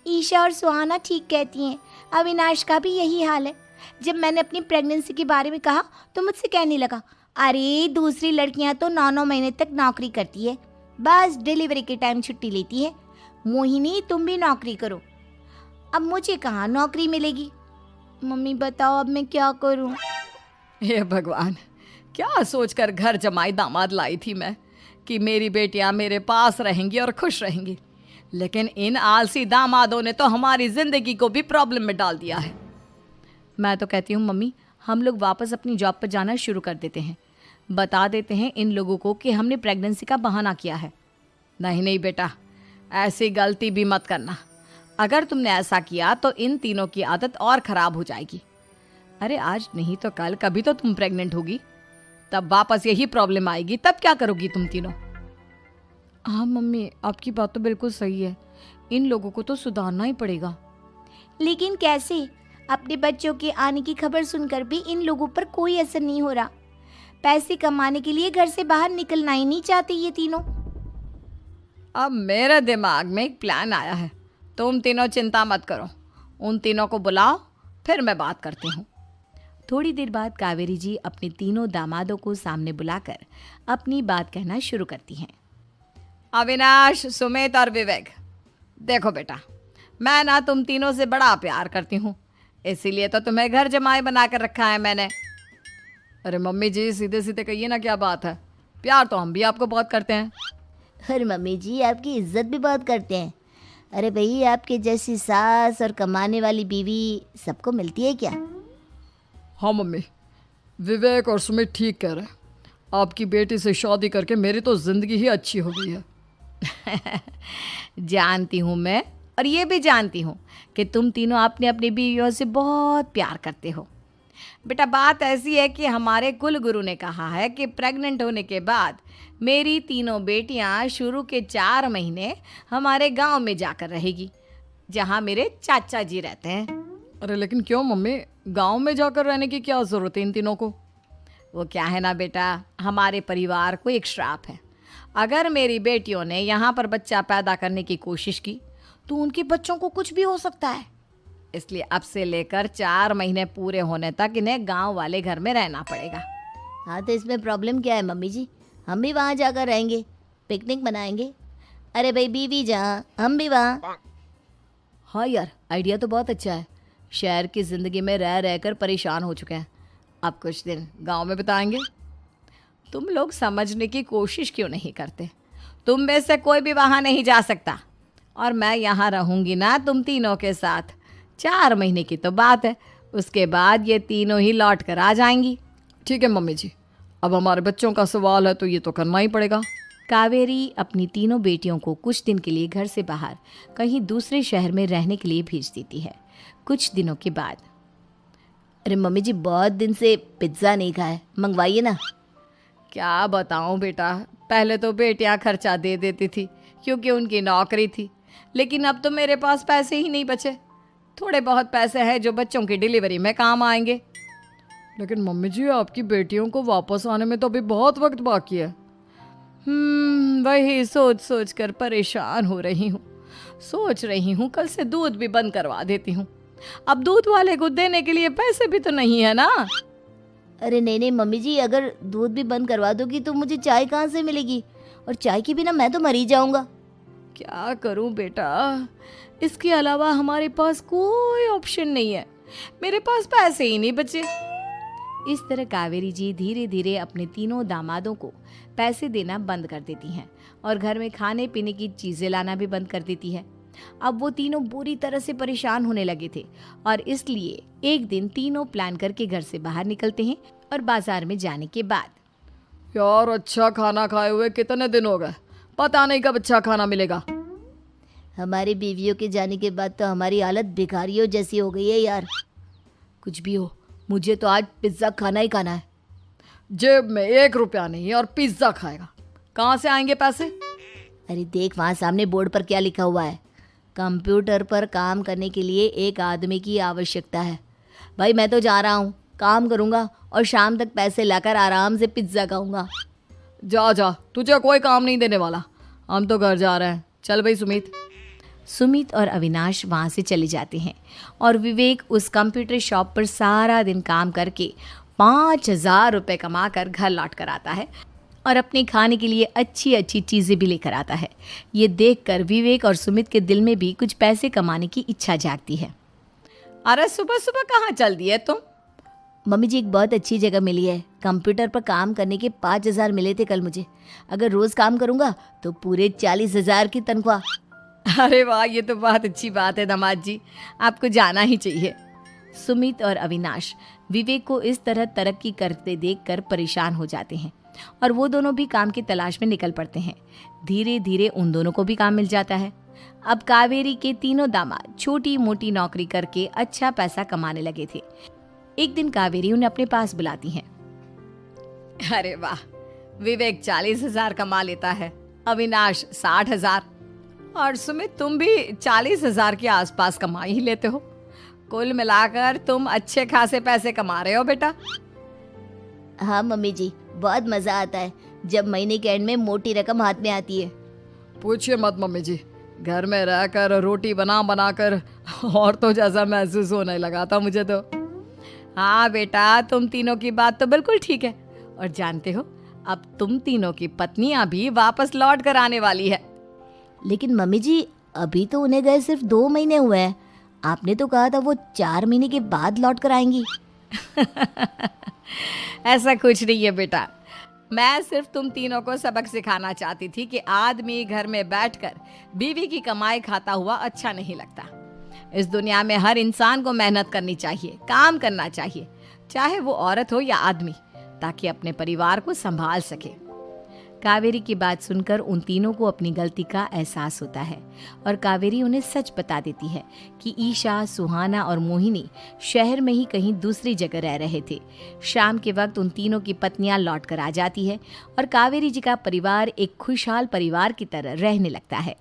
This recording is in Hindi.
ईशा और सुहाना ठीक कहती हैं, अविनाश का भी यही हाल है। जब मैंने अपनी प्रेगनेंसी के बारे में कहा तो मुझसे कहने लगा, अरे दूसरी लड़कियां तो 9-9 महीने तक नौकरी करती है, बस डिलीवरी के टाइम छुट्टी लेती है। मोहिनी तुम भी नौकरी करो। अब मुझे कहाँ नौकरी मिलेगी? मम्मी बताओ अब मैं क्या करूँ? हे भगवान, क्या सोचकर घर जमाई दामाद लाई थी मैं कि मेरी बेटियां मेरे पास रहेंगी और खुश रहेंगी, लेकिन इन आलसी दामादों ने तो हमारी जिंदगी को भी प्रॉब्लम में डाल दिया है। मैं तो कहती हूँ मम्मी, हम लोग वापस अपनी जॉब पर जाना शुरू कर देते हैं। बता देते हैं इन लोगों को कि हमने प्रेगनेंसी का बहाना किया है। नहीं नहीं बेटा, ऐसी गलती भी मत करना। अगर तुमने ऐसा किया तो इन तीनों की आदत और ख़राब हो जाएगी। अरे आज नहीं तो कल कभी तो तुम प्रेग्नेंट होगी, तब वापस यही प्रॉब्लम आएगी, तब क्या करोगी तुम तीनों? हाँ मम्मी, आपकी बात तो बिल्कुल सही है। इन लोगों को तो सुधारना ही पड़ेगा। लेकिन कैसे? अपने बच्चों के आने की खबर सुनकर भी इन लोगों पर कोई असर नहीं हो रहा। पैसे कमाने के लिए घर से बाहर निकलना ही नहीं चाहते ये तीनों। अब मेरे दिमाग में एक प्लान आया है, तुम तीनों चिंता मत करो। उन तीनों को बुलाओ, फिर मैं बात करती हूँ। थोड़ी देर बाद कावेरी जी अपने तीनों दामादों को सामने बुलाकर अपनी बात कहना शुरू करती हैं। अविनाश, सुमित और विवेक, देखो बेटा, मैं ना तुम तीनों से बड़ा प्यार करती हूँ, इसीलिए तो तुम्हें घर जमाई बना कर रखा है मैंने। अरे मम्मी जी, सीधे सीधे कहिए ना, क्या बात है? प्यार तो हम भी आपको बहुत करते हैं। अरे मम्मी जी, आपकी इज्जत भी बहुत करते हैं। अरे भाई, आपके जैसी सास और कमाने वाली बीवी सबको मिलती है क्या? हाँ मम्मी, विवेक और सुमित ठीक कह रहे हैं। आपकी बेटी से शादी करके मेरी तो ज़िंदगी ही अच्छी हो गई है। जानती हूँ मैं, और ये भी जानती हूँ कि तुम तीनों अपनी अपनी बीवियों से बहुत प्यार करते हो। बेटा, बात ऐसी है कि हमारे कुल गुरु ने कहा है कि प्रेग्नेंट होने के बाद मेरी तीनों बेटियां शुरू के 4 महीने हमारे गांव में जाकर रहेगी, जहां मेरे चाचा जी रहते हैं। अरे लेकिन क्यों मम्मी, गांव में जाकर रहने की क्या ज़रूरत है इन तीनों को? वो क्या है ना बेटा, हमारे परिवार को एक श्राप है। अगर मेरी बेटियों ने यहाँ पर बच्चा पैदा करने की कोशिश की तो उनके बच्चों को कुछ भी हो सकता है। इसलिए अब से लेकर 4 महीने पूरे होने तक इन्हें गांव वाले घर में रहना पड़ेगा। हाँ तो इसमें प्रॉब्लम क्या है मम्मी जी? हम भी वहाँ जाकर रहेंगे, पिकनिक मनाएंगे। अरे भाई, बीवी जहाँ हम भी वहाँ। हाँ यार, आइडिया तो बहुत अच्छा है। शहर की ज़िंदगी में रह रहकर परेशान हो चुके हैं, अब कुछ दिन गांव में बिताएंगे। तुम लोग समझने की कोशिश क्यों नहीं करते? तुम में से कोई भी वहाँ नहीं जा सकता, और मैं यहाँ रहूँगी ना तुम तीनों के साथ। 4 महीने की तो बात है, उसके बाद ये तीनों ही लौट कर आ जाएंगी। ठीक है मम्मी जी, अब हमारे बच्चों का सवाल है तो ये तो करना ही पड़ेगा। कावेरी अपनी तीनों बेटियों को कुछ दिन के लिए घर से बाहर कहीं दूसरे शहर में रहने के लिए भेज देती है। कुछ दिनों के बाद, अरे मम्मी जी, बहुत दिन से पिज्ज़ा नहीं खाया, मंगवाइए ना। क्या बताऊं बेटा, पहले तो बेटियां खर्चा दे देती थी क्योंकि उनकी नौकरी थी, लेकिन अब तो मेरे पास पैसे ही नहीं बचे। थोड़े बहुत पैसे हैं जो बच्चों की डिलीवरी में काम आएंगे। लेकिन मम्मी जी, आपकी बेटियों को वापस आने में तो अभी बहुत वक्त बाकी है। वही सोच सोच कर परेशान हो रही हूँ। सोच रही हूँ कल से दूध भी बंद करवा देती हूँ। अब दूध वाले को देने के लिए पैसे भी तो नहीं है ना। अरे नहीं नहीं मम्मी जी, अगर दूध भी बंद करवा दोगी तो मुझे चाय कहाँ से मिलेगी? और चाय के बिना मैं तो मर ही जाऊंगा। क्या करूं बेटा, इसके अलावा हमारे पास कोई ऑप्शन नहीं है। मेरे पास पैसे ही नहीं बचे। इस तरह कावेरी जी धीरे धीरे अपने तीनों दामादों को पैसे देना बंद कर देती हैं और घर में खाने पीने की चीज़ें लाना भी बंद कर देती है। अब वो तीनों बुरी तरह से परेशान होने लगे थे और इसलिए एक दिन तीनों प्लान करके घर से बाहर निकलते हैं। और बाजार में जाने के बाद, यार अच्छा खाना खाए हुए कितने दिन हो गए, पता नहीं कब अच्छा खाना मिलेगा। हमारी बीवियों के जाने के बाद तो हमारी हालत भिखारियों जैसी हो गई है यार। कुछ भी हो, मुझे तो आज पिज्ज़ा खाना ही खाना है। जेब में 1 रुपया नहीं और पिज्ज़ा खाएगा, कहाँ से आएंगे पैसे? अरे देख, वहाँ सामने बोर्ड पर क्या लिखा हुआ है, कंप्यूटर पर काम करने के लिए एक आदमी की आवश्यकता है। भाई मैं तो जा रहा हूँ, काम करूँगा और शाम तक पैसे लाकर आराम से पिज्ज़ा खाऊंगा। जा जा, तुझे कोई काम नहीं देने वाला, हम तो घर जा रहे हैं। चल भाई सुमित। सुमित और अविनाश वहाँ से चले जाते हैं और विवेक उस कंप्यूटर शॉप पर सारा दिन काम करके 5,000 रुपये कमा कर घर लौट कर आता है और अपने खाने के लिए अच्छी अच्छी चीज़ें भी लेकर आता है। ये देखकर विवेक और सुमित के दिल में भी कुछ पैसे कमाने की इच्छा जागती है। अरे सुबह सुबह कहाँ चल दी है तुम? मम्मी जी, एक बहुत अच्छी जगह मिली है। कंप्यूटर पर काम करने के 5,000 मिले थे कल मुझे। अगर रोज काम करूंगा तो पूरे 40,000 की तनख्वाह। अरे वाह, ये तो बहुत अच्छी बात है दामाद जी, आपको जाना ही चाहिए। सुमित और अविनाश विवेक को इस तरह तरक्की करते देखकर परेशान हो जाते हैं और वो दोनों भी काम की तलाश में निकल पड़ते हैं। धीरे धीरे उन दोनों को भी काम मिल जाता है। अब कावेरी के तीनों दामाद छोटी मोटी नौकरी करके अच्छा पैसा कमाने लगे थे। एक दिन कावेरी उन्हें अपने पास बुलाती है। अरे वाह, विवेक 40,000 कमा लेता है, अविनाश 60,000 और सुमित तुम भी 40,000 के आसपास कमा ही लेते हो। कुल मिलाकर तुम अच्छे खासे पैसे कमा रहे हो बेटा। हाँ मम्मी जी, बहुत मजा आता है जब महीने के एंड में मोटी रकम हाथ में आती है। पूछिए मत मम्मी जी, घर में रहकर रोटी बना बना कर औरतों जैसा महसूस होने लगा था मुझे तो। हाँ बेटा, तुम तीनों की बात तो बिल्कुल ठीक है। और जानते हो, अब तुम तीनों की पत्नियां भी वापस लौट कर आने वाली है। लेकिन मम्मी जी, अभी तो उन्हें गए सिर्फ 2 महीने हुए हैं। आपने तो कहा था वो 4 महीने के बाद लौट कर आएंगी। ऐसा कुछ नहीं है बेटा, मैं सिर्फ तुम तीनों को सबक सिखाना चाहती थी कि आदमी घर में बैठकर बीवी की कमाई खाता हुआ अच्छा नहीं लगता। इस दुनिया में हर इंसान को मेहनत करनी चाहिए, काम करना चाहिए, चाहे वो औरत हो या आदमी, ताकि अपने परिवार को संभाल सके। कावेरी की बात सुनकर उन तीनों को अपनी गलती का एहसास होता है और कावेरी उन्हें सच बता देती है कि ईशा, सुहाना और मोहिनी शहर में ही कहीं दूसरी जगह रह रहे थे। शाम के वक्त उन तीनों की पत्नियां लौट कर आ जाती है और कावेरी जी का परिवार एक खुशहाल परिवार की तरह रहने लगता है।